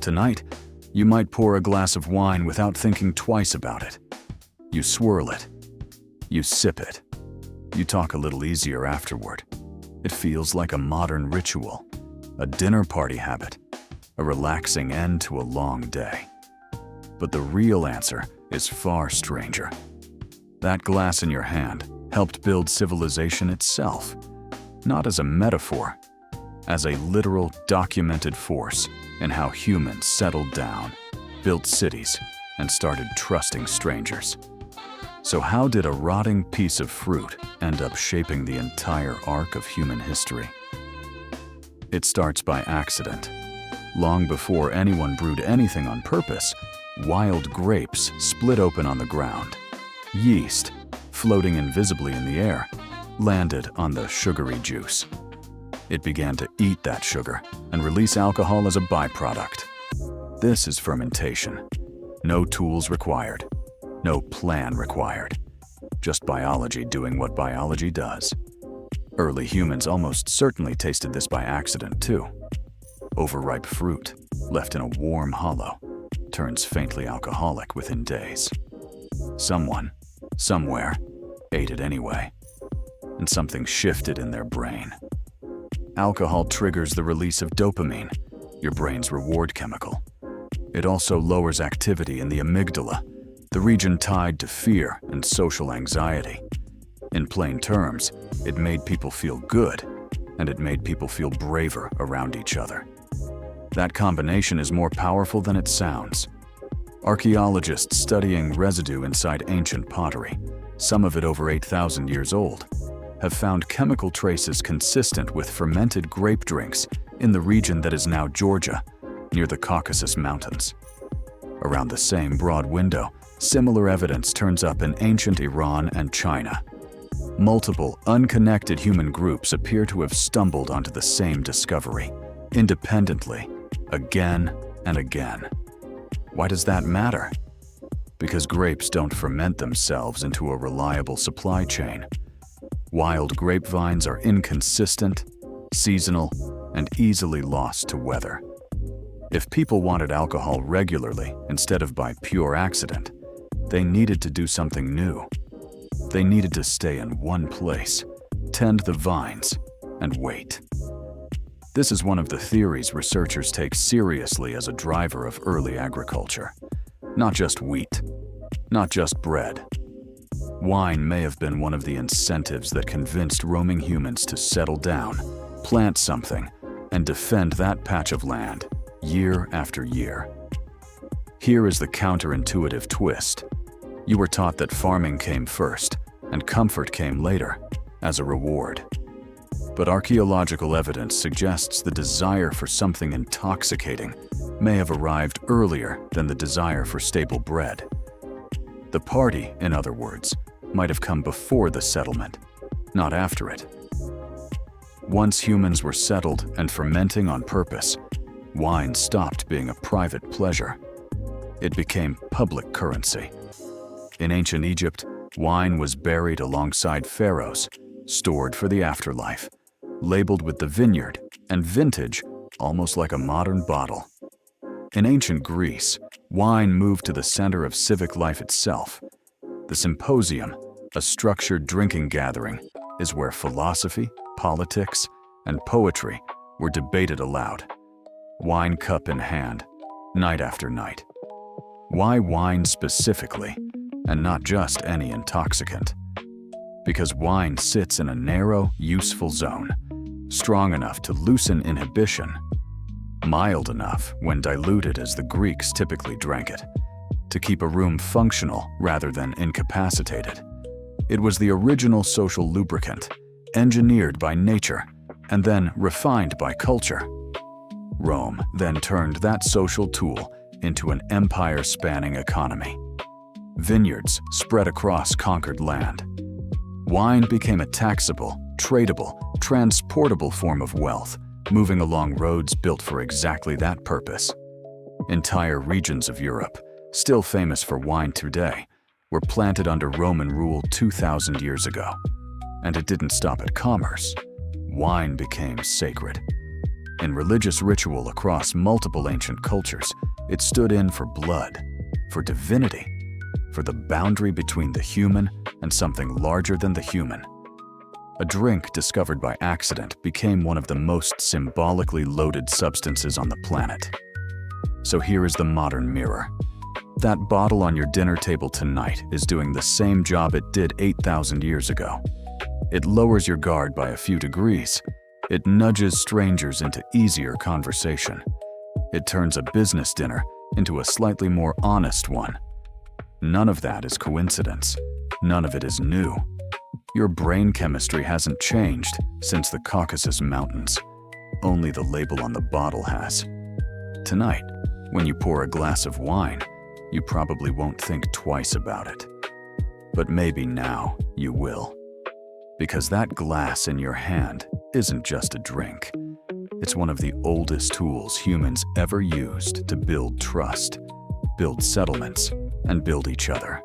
Tonight, you might pour a glass of wine without thinking twice about it. You swirl it. You sip it. You talk a little easier afterward. It feels like a modern ritual, a dinner party habit, a relaxing end to a long day. But the real answer is far stranger. That glass in your hand helped build civilization itself, not as a metaphor, as a literal documented force in how humans settled down, built cities, and started trusting strangers. So how did a rotting piece of fruit end up shaping the entire arc of human history? It starts by accident. Long before anyone brewed anything on purpose, wild grapes split open on the ground. Yeast, floating invisibly in the air, landed on the sugary juice. It began to eat that sugar and release alcohol as a byproduct. This is fermentation. No tools required. No plan required. Just biology doing what biology does. Early humans almost certainly tasted this by accident too. Overripe fruit, left in a warm hollow, turns faintly alcoholic within days. Someone, somewhere, ate it anyway, and something shifted in their brain. Alcohol triggers the release of dopamine, your brain's reward chemical. It also lowers activity in the amygdala, the region tied to fear and social anxiety. In plain terms, it made people feel good, and it made people feel braver around each other. That combination is more powerful than it sounds. Archaeologists studying residue inside ancient pottery, some of it over 8,000 years old, have found chemical traces consistent with fermented grape drinks in the region that is now Georgia, near the Caucasus Mountains. Around the same broad window, similar evidence turns up in ancient Iran and China. Multiple, unconnected human groups appear to have stumbled onto the same discovery, independently, again and again. Why does that matter? Because grapes don't ferment themselves into a reliable supply chain. Wild grapevines are inconsistent, seasonal, and easily lost to weather. If people wanted alcohol regularly instead of by pure accident, they needed to do something new. They needed to stay in one place, tend the vines, and wait. This is one of the theories researchers take seriously as a driver of early agriculture. Not just wheat, not just bread. Wine may have been one of the incentives that convinced roaming humans to settle down, plant something, and defend that patch of land year after year. Here is the counterintuitive twist. You were taught that farming came first, and comfort came later, as a reward. But archaeological evidence suggests the desire for something intoxicating may have arrived earlier than the desire for stable bread. The party, in other words, might have come before the settlement, not after it. Once humans were settled and fermenting on purpose, wine stopped being a private pleasure. It became public currency. In ancient Egypt, wine was buried alongside pharaohs, stored for the afterlife, labeled with the vineyard and vintage, almost like a modern bottle. In ancient Greece, wine moved to the center of civic life itself. The symposium, a structured drinking gathering, is where philosophy, politics, and poetry were debated aloud. Wine cup in hand, night after night. Why wine specifically, and not just any intoxicant? Because wine sits in a narrow, useful zone, strong enough to loosen inhibition, mild enough when diluted as the Greeks typically drank it, to keep a room functional rather than incapacitated. It was the original social lubricant, engineered by nature and then refined by culture. Rome then turned that social tool into an empire-spanning economy. Vineyards spread across conquered land. Wine became a taxable, tradable, transportable form of wealth, moving along roads built for exactly that purpose. Entire regions of Europe, still famous for wine today, were planted under Roman rule 2,000 years ago. And it didn't stop at commerce. Wine became sacred. In religious ritual across multiple ancient cultures, it stood in for blood, for divinity, for the boundary between the human and something larger than the human. A drink discovered by accident became one of the most symbolically loaded substances on the planet. So here is the modern mirror. That bottle on your dinner table tonight is doing the same job it did 8,000 years ago. It lowers your guard by a few degrees. It nudges strangers into easier conversation. It turns a business dinner into a slightly more honest one. None of that is coincidence. None of it is new. Your brain chemistry hasn't changed since the Caucasus Mountains. Only the label on the bottle has. Tonight, when you pour a glass of wine, you probably won't think twice about it. But maybe now you will. Because that glass in your hand isn't just a drink. It's one of the oldest tools humans ever used to build trust, build settlements, and build each other.